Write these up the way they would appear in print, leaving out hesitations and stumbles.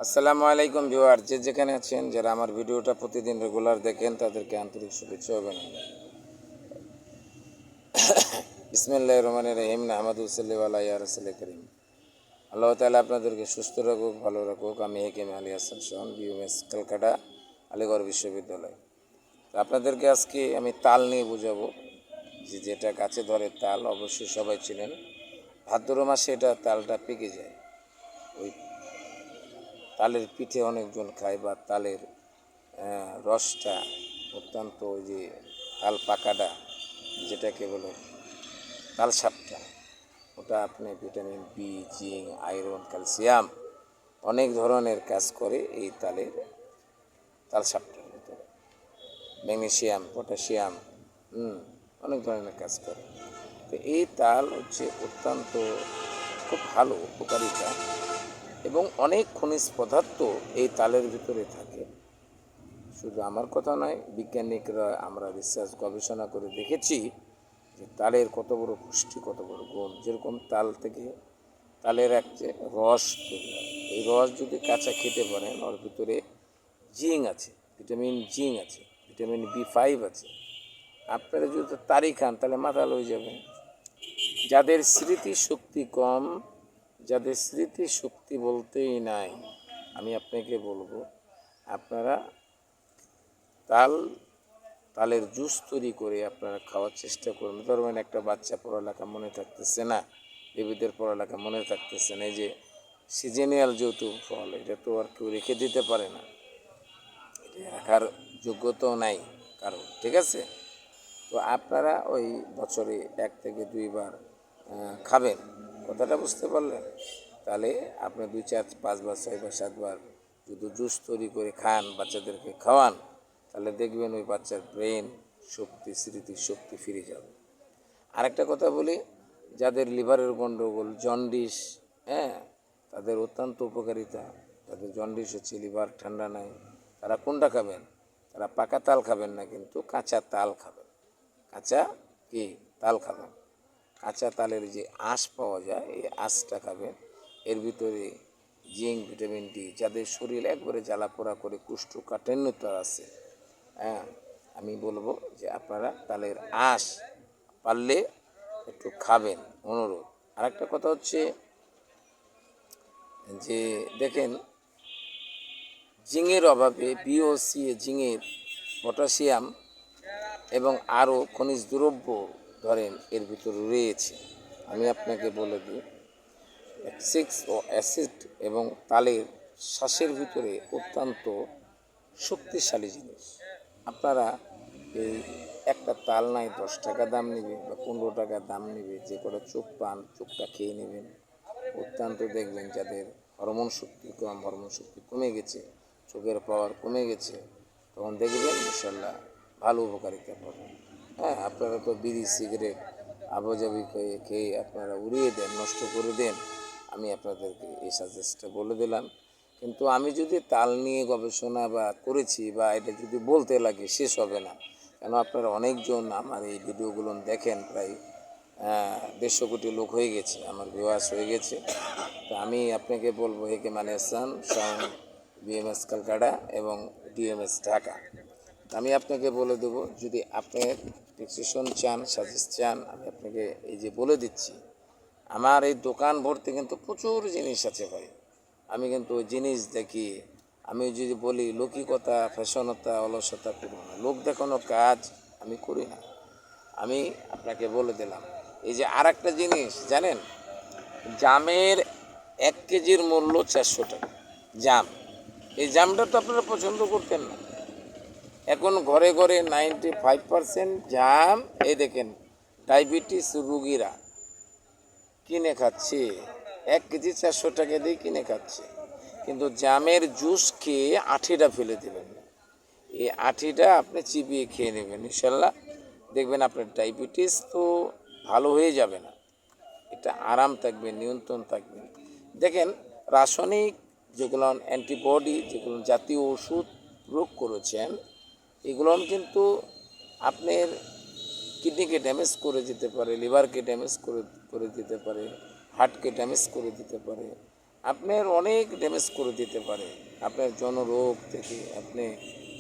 আসসালামু আলাইকুম ভিউয়ার, যে যেখানে আছেন, যারা আমার ভিডিওটা প্রতিদিন রেগুলার দেখেন তাদেরকে আন্তরিক শুভেচ্ছা অভিনন্দন। বিসমিল্লাহির রহমানির রহিম। নাহমাদুহু সাল্লাল্লাহু আলাইহি রাসূলিল কারীম। আল্লাহ তাআলা আপনাদেরকে সুস্থ রাখুক, ভালো রাখুক। আমি হেকিম আলী হাসান শাওন, বিএমএস ক্যালকাটা আলিগড় বিশ্ববিদ্যালয়। তো আপনাদেরকে আজকে আমি তাল নিয়ে বোঝাবো, যেটা গাছে ধরে তাল, অবশ্যই সবাই চিনেন। ভাদ্র মাসে এটা তালটা পেকে যায়। ওই তালের পিঠে অনেকজন খায়, বা তালের রসটা অত্যন্ত, ওই যে তাল পাকাটা যেটাকে বলে তাল সাপটা, ওটা আপনি vitamin B, zinc, iron, calcium অনেক ধরনের কাজ করে এই তাল সাপটার ভিতরে। ম্যাগনেসিয়াম, পটাশিয়াম, অনেক ধরনের কাজ করে। তো এই তাল হচ্ছে অত্যন্ত খুব ভালো উপকারিতা, এবং অনেক খনিজ পদার্থ এই তালের ভিতরে থাকে। শুধু আমার কথা নয়, বিজ্ঞানিকরা, আমরা রিসার্চ গবেষণা করে দেখেছি যে তালের কত বড় পুষ্টি, কত বড় গুণ। যেরকম তাল থেকে তালের একটা রস তৈরি হয়। এই রস যদি কাঁচা খেতে পারেন, ওর ভিতরে জিঙ্ক আছে, ভিটামিন জিঙ্ক আছে, ভিটামিন বি5 আছে। আপনারা যদি তারি খান তাহলে মাথা লয়ে যাবে। যাদের স্মৃতিশক্তি কম, যাদের স্মৃতিশক্তি বলতেই নাই, আমি আপনাকে বলবো, আপনারা তালের জুস তৈরি করে আপনারা খাওয়ার চেষ্টা করুন। ধরবেন একটা বাচ্চা পড়ালেখা মনে থাকতেছে না, বেবিদের পড়ালেখা মনে থাকতেছে না, এই যে সিজনিয়াল যেহেতু ফল, এটা তো আর কেউ রেখে দিতে পারে না, এটা রাখার যোগ্যতাও নাই কারো, ঠিক আছে? তো আপনারা ওই বছরে 1 থেকে 2 বার খাবেন, কথাটা বুঝতে পারলেন? তাহলে আপনি 2, 4, 5 বার, 6 বার, 7 বার যদি জুস তৈরি করে খান, বাচ্চাদেরকে খাওয়ান, তাহলে দেখবেন ওই বাচ্চার ব্রেন শক্তি, স্মৃতি শক্তি ফিরে যাবে। আরেকটা কথা বলি, যাদের লিভারের গণ্ডগোল, জন্ডিস, তাদের অত্যন্ত উপকারিতা। যাদের জন্ডিস হচ্ছে, লিভার ঠান্ডা নাই, তারা কোনটা খাবেন? তারা পাকা তাল খাবেন না, কিন্তু কাঁচা তাল খাবেন। কাঁচা কি তাল খাবেন। কাঁচা তালের যে আঁশ পাওয়া যায়, এই আঁশটা খাবেন। এর ভিতরে জিঙ্ক, ভিটামিন ডি, যাদের শরীর একবারে জ্বালাপোড়া করে কুষ্ঠকাঠিন্যতা আছে, আমি বলবো যে আপনারা তালের আঁশ পারলে একটু খাবেন, অনুরোধ। আরেকটা কথা হচ্ছে যে দেখেন, জিঙ্কের অভাবে বিওসি, জিঙ্কের, পটাশিয়াম এবং আরও খনিজ দ্রব্য ধরেন এর ভিতরে রয়েছে। আমি আপনাকে বলে দিই, অ্যাক্সিক্স ও অ্যাসিড এবং তালের শ্বাসের ভিতরে অত্যন্ত শক্তিশালী জিনিস। আপনারা এই একটা তাল নাই 10 টাকা দাম নেবে বা 15 টাকা দাম নেবে, যে করে চোখ পান, চোখটা খেয়ে নেবেন। অত্যন্ত দেখবেন যাদের হরমোন শক্তি কম, হরমোন শক্তি কমে গেছে, চোখের পাওয়ার কমে গেছে, তখন দেখবেন ইনশাল্লাহ ভালো উপকারিতা পাবেন। আপনারা তো বিড়ি, সিগারেট আবজাবি খেয়ে আপনারা উড়িয়ে দেন, নষ্ট করে দেন। আমি আপনাদেরকে এই সাজেস্টটা বলে দিলাম। কিন্তু আমি যদি তাল নিয়ে গবেষণা বা করেছি, বা এটা যদি বলতে লাগে, শেষ হবে না। কেন আপনারা অনেকজন আমার এই ভিডিওগুলো দেখেন, প্রায় 150 কোটি লোক হয়ে গেছে, আমার ভিউয়ার্স হয়ে গেছে। তো আমি আপনাকে বলবো, হেকিম আলী হাসান শাওন, বিএমএস ক্যালকাটা এবং ডিএমএস ঢাকা। আমি আপনাকে বলে দেবো, যদি আপনি ডিসিশন চান, সাজেস্ট চান, আমি আপনাকে এই যে বলে দিচ্ছি, আমার এই দোকান ভর্তি কিন্তু প্রচুর জিনিস আছে ভাই। আমি কিন্তু ওই জিনিস দেখি, আমি যদি বলি লৌকিকতা, ফ্যাশনতা, অলসতা করব না, লোক দেখানো কাজ আমি করি না। আমি আপনাকে বলে দিলাম, এই যে আর একটা জিনিস জানেন, জামের 1 কেজির মূল্য 400 টাকা। জাম, এই জামটা তো আপনারা পছন্দ করতেন না, এখন ঘরে ঘরে 95% জাম। এই দেখেন, ডায়াবেটিস রুগীরা কিনে খাচ্ছে, 1 কেজি 400 টাকা দিয়ে কিনে খাচ্ছে। কিন্তু জামের জুস খেয়ে আঠিটা ফেলে দেবেন না, এই আঠিটা আপনি চিবিয়ে খেয়ে নেবেন, ইনশাল্লাহ দেখবেন আপনার ডায়াবেটিস তো ভালো হয়ে যাবে না, এটা আরাম থাকবে, নিয়ন্ত্রণ থাকবে। দেখেন, রাসায়নিক যেগুলো অ্যান্টিবডি, যেগুলো জাতীয় ওষুধ প্রয়োগ করেছেন, এগুলো কিন্তু আপনার কিডনিকে ড্যামেজ করে দিতে পারে, লিভারকে ড্যামেজ করে দিতে পারে, হার্টকে ড্যামেজ করে দিতে পারে। আপনার অনেক ড্যামেজ করে দিতে পারে। আপনার জনরোগ থেকে আপনি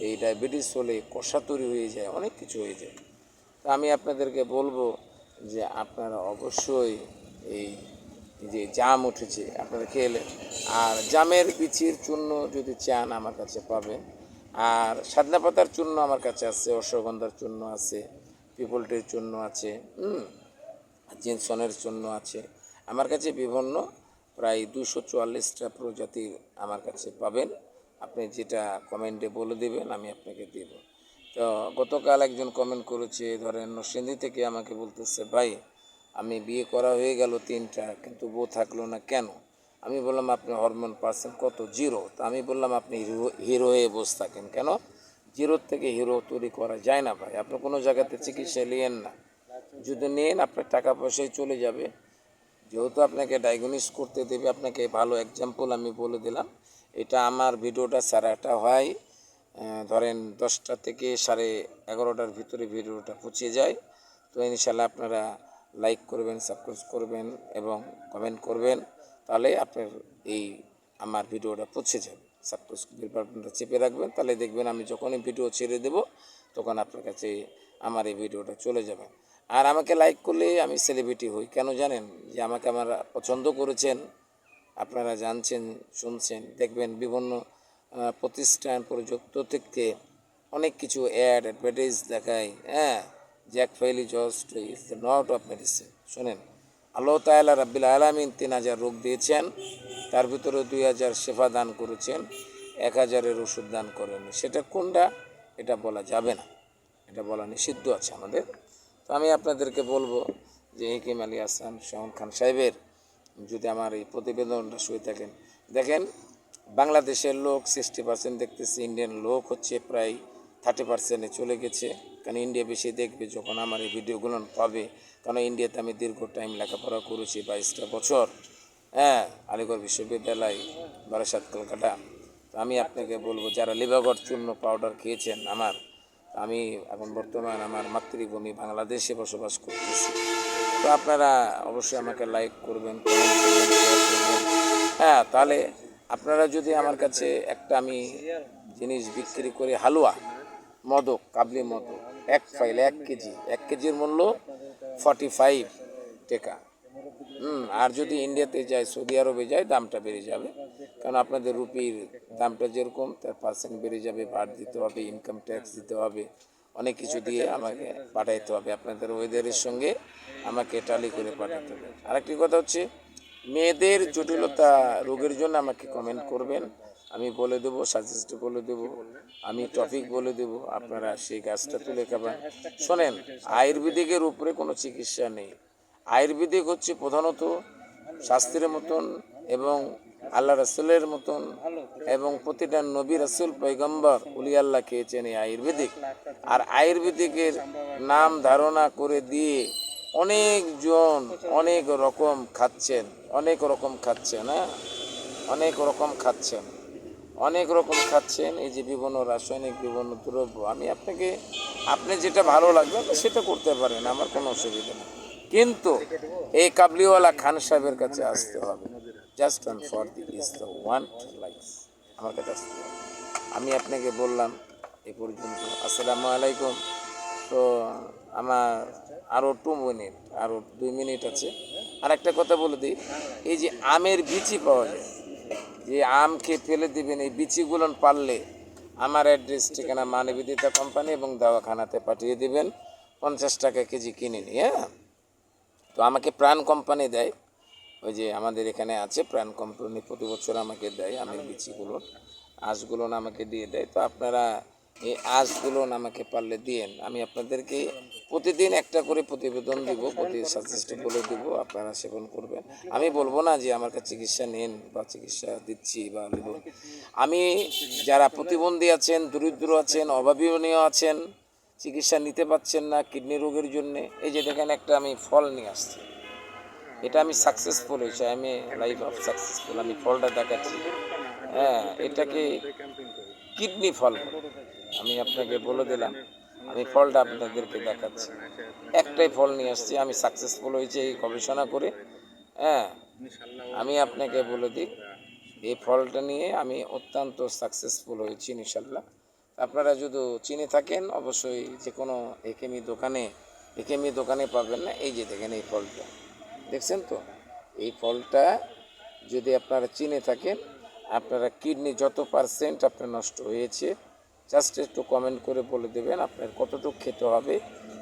এই ডায়াবেটিস হলে কষা তৈরি হয়ে যায়, অনেক কিছু হয়ে যায়। তা আমি আপনাদেরকে বলবো যে আপনারা অবশ্যই এই যে জাম উঠেছে আপনারা খেলেন, আর জামের বিচির চূর্ণ যদি চান আমার কাছে পাবেন, আর সাদনা পাতার চূর্ণ আমার কাছে আছে, অশ্বগন্ধার চূর্ণ আছে, পিপলটির চূর্ণ আছে, জিনসনের চূর্ণ আছে। আমার কাছে বিভিন্ন প্রায় 244টা প্রজাতির আমার কাছে পাবেন। আপনি যেটা কমেন্টে বলে দেবেন আমি আপনাকে দেব। তো গতকাল একজন কমেন্ট করেছে, ধরেন নরসিংদী থেকে, আমাকে বলতেছে, ভাই আমি বিয়ে করা হয়ে গেল 3টা, কিন্তু বউ থাকলো না কেন? আমি বললাম আপনি হরমোন পার্সেন্ট কত? 0। তো আমি বললাম আপনি হিরো হয়ে বসে থাকেন কেন? 0 থেকে হিরো তৈরি করা যায় না ভাই। আপনি কোনো জায়গাতে চিকিৎসা নিয়েন না, যদি নেন আপনার টাকা পয়সায় চলে যাবে। যেহেতু আপনাকে ডায়াগনোস করতে দেবে, আপনাকে ভালো এক্সাম্পল আমি বলে দিলাম। এটা আমার ভিডিওটা সারাটা হয় ধরেন 10টা থেকে 11:30টার ভিতরে ভিডিওটা পৌঁছে যায়। তো ইনশাল্লাহ আপনারা লাইক করবেন, সাবস্ক্রাইব করবেন এবং কমেন্ট করবেন, তাহলে আপনার এই আমার ভিডিওটা পৌঁছে যাবে। সাবস্ক্রাইব বাটনটা চেপে রাখবেন, তাহলে দেখবেন আমি যখনই ভিডিও ছেড়ে দেব তখন আপনার কাছে আমার এই ভিডিওটা চলে যাবে। আর আমাকে লাইক করলে আমি সেলিব্রিটি হই, কেন জানেন? যে আমাকে আমরা পছন্দ করেছেন, আপনারা জানছেন, শুনছেন, দেখবেন বিভিন্ন প্রতিষ্ঠান প্রযুক্ত থেকে অনেক কিছু অ্যাডভার্টাইজ দেখায়, জ্যাক ফাইলি just is not of medicine. শোনেন, আল্লাহ তাআলা রাব্বিল আলামিন 3000 রোগ দিয়েছেন, তার ভিতরে 2000 শেফা দান করেছেন, 1000-এর ওষুধ দান করেন। সেটা কোনটা এটা বলা যাবে না, এটা বলা নিষিদ্ধ আছে আমাদের। তো আমি আপনাদেরকে বলবো যে হেকিম আলী হাসান শাওন খান সাহেবের যদি আমার এই প্রতিবেদনটা শুয়ে থাকেন, দেখেন বাংলাদেশের লোক 60% দেখতেছি, ইন্ডিয়ান লোক হচ্ছে প্রায় 30%-এ চলে গেছে। কারণ ইন্ডিয়া বেশি দেখবে যখন আমার এই ভিডিওগুলো পাবে, কারণ ইন্ডিয়াতে আমি দীর্ঘ টাইম লেখাপড়া করেছি, 22টা বছর, আলিগড় বিশ্ববিদ্যালয়, বারাসাত, কলকাতা। তো আমি আপনাকে বলবো, যারা লিভাগড় চূর্ণ পাউডার খেয়েছেন, আমি এখন বর্তমান আমার মাতৃভূমি বাংলাদেশে বসবাস করতেছি। তো আপনারা অবশ্যই আমাকে লাইক করবেন, কমেন্ট করবেন, শেয়ার করবেন। তাহলে আপনারা যদি আমার কাছে একটা আমি জিনিস বিক্রি করি, হালুয়া মদক, কাবলি মদক, 1 কেজির মূল্য 45 টাকা। আর যদি ইন্ডিয়াতে যায়, সৌদি আরবে যায়, দামটা বেড়ে যাবে, কারণ আপনাদের রুপির দামটা যেরকম তার পার্সেন্ট বেড়ে যাবে, ভাট দিতে হবে, ইনকাম ট্যাক্স দিতে হবে, অনেক কিছু দিয়ে আমাকে পাঠাইতে হবে, আপনাদের ওয়েদারের সঙ্গে আমাকে টালি করে পাঠাতে হবে। আরেকটি কথা হচ্ছে, মেয়েদের জটিলতা রোগের জন্য আমাকে কমেন্ট করবেন, আমি বলে দেবো, সাজেস্ট বলে দেবো, আমি টপিক বলে দেবো, আপনারা সেই গাছটা তুলে খাবেন। শোনেন, আয়ুর্বেদিকের উপরে কোনো চিকিৎসা নেই। আয়ুর্বেদিক হচ্ছে প্রধানত শাস্ত্রের মতন এবং আল্লাহ রাসূলের মতন, এবং প্রতিটা নবী রাসূল পয়গম্বর উলি আল্লাহ খেয়েছেন এই আয়ুর্বেদিক। আর আয়ুর্বেদিকের নাম ধারণা করে দিয়ে অনেকজন অনেক রকম খাচ্ছেন, অনেক রকম খাচ্ছেন, অনেক রকম খাচ্ছেন, এই যে বিভিন্ন রাসায়নিক বিভিন্ন দ্রব্য। আমি আপনি যেটা ভালো লাগবে সেটা করতে পারেন, আমার কোনো অসুবিধা নেই, কিন্তু এই কাবলিওয়ালা খান সাহেবের কাছে আসতে হবে। Just and for the is the one life, আমার কাছে আসতে হবে। আমি আপনাকে বললাম এই পর্যন্ত। আসসালামু আলাইকুম। তো আমার আরও 2 মিনিট, আরও 2 মিনিট আছে। আর একটা কথা বলে দিই, এই যে আমের বিচি পাওয়া যায়, যে আম খেয়ে ফেলে দেবেন, এই বিচিগুলো পারলে আমার অ্যাড্রেস, ঠিকানা, মানবিদিতা কোম্পানি এবং দাওয়াখানাতে পাঠিয়ে দেবেন, 50 টাকা কেজি কিনে নিয়ে। তো আমাকে প্রাণ কোম্পানি দেয়, ওই যে আমাদের এখানে আছে প্রাণ কোম্পানি, প্রতি বছর আমাকে দেয় আমের বিচিগুলো, আঁশগুলো আমাকে দিয়ে দেয়। তো আপনারা এই আঁশগুলো আমাকে পারলে দিয়েন, আমি আপনাদেরকে প্রতিদিন একটা করে প্রতিবেদন দিব, প্রতি সাজেস্ট বলে দিব, আপনারা সেবন করবেন। আমি বলবো না যে আমার কাছে চিকিৎসা নেন বা চিকিৎসা দিচ্ছি বা নেব। আমি যারা প্রতিবন্ধী আছেন, দরিদ্র আছেন, অভাবনীয় আছেন, চিকিৎসা নিতে পারছেন না কিডনি রোগের জন্যে, এই যে দেখেন একটা আমি ফল নিয়ে আসছি, এটা আমি সাকসেসফুল হয়েছি, আমি লাইফ অফ সাকসেসফুল, আমি ফলটা দেখাচ্ছি। এটাকে কিডনি ফল বলে। আমি আপনাকে বলে দিলাম, আমি ফলটা আপনাদেরকে দেখাচ্ছি, একটাই ফল নিয়ে আসছি, আমি সাকসেসফুল হয়েছি এই গবেষণা করে। আমি আপনাকে বলে দিই, এই ফলটা নিয়ে আমি অত্যন্ত সাকসেসফুল হয়েছি ইনশাল্লাহ। আপনারা যদি চিনে থাকেন অবশ্যই যে কোনো একেমি দোকানে পাবেন না। এই যে দেখেন এই ফলটা, দেখছেন তো? এই ফলটা যদি আপনারা চিনে থাকেন, আপনারা কিডনি যত পার্সেন্ট আপনার নষ্ট হয়েছে জাস্ট একটু কমেন্ট করে বলে দেবেন আপনার কতটুকু খেতে হবে,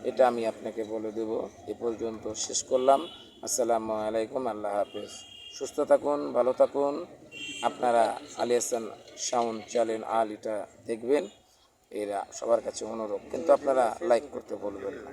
এটা আমি আপনাকে বলে দেব। এ পর্যন্ত শেষ করলাম। আসসালামু আলাইকুম, আল্লাহ হাফেজ। সুস্থ থাকুন, ভালো থাকুন। আপনারা আলী হাসান সাউন্ড চ্যানেল এটা দেখবেন, এরা সবার কাছে অনুরোধ, কিন্তু আপনারা লাইক করতে বলবেন না।